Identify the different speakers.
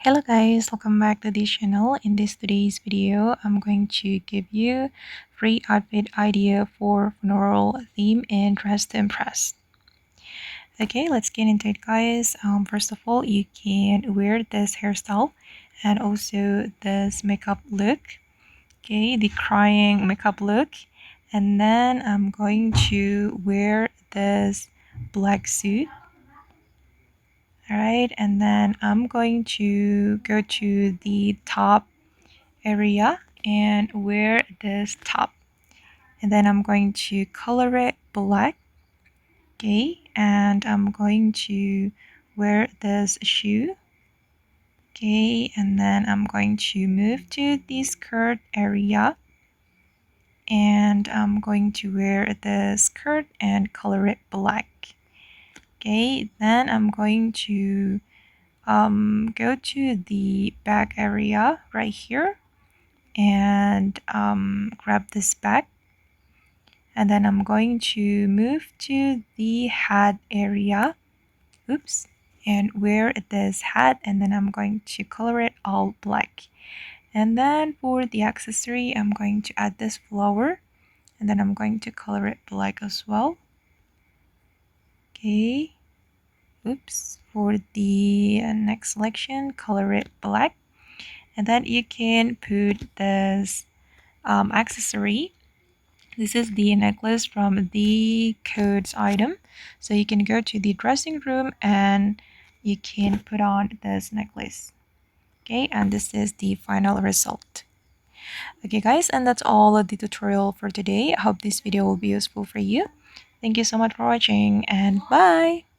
Speaker 1: Hello guys, welcome back to this channel. In today's video, I'm going to give you free outfit idea for funeral theme and dress to impress. Okay, let's get into it guys. First of all, you can wear this hairstyle and also this makeup look. Okay, the crying makeup look. And then I'm going to wear this black suit. Alright, and then I'm going to go to the top area and wear this top, and then I'm going to color it black. Okay, and I'm going to wear this shoe. Okay, and then I'm going to move to the skirt area, and I'm going to wear the skirt and color it black. Okay, then I'm going to go to the back area right here and grab this bag, and then I'm going to move to the hat area, oops, and wear this hat, and then I'm going to color it all black. And then for the accessory, I'm going to add this flower, and then I'm going to color it black as well. Okay, oops, for the next selection, color it black. And then you can put this accessory. This is the necklace from the codes item. So you can go to the dressing room and you can put on this necklace. Okay, and this is the final result. Okay guys, and that's all of the tutorial for today. I hope this video will be useful for you. Thank you so much for watching, and bye!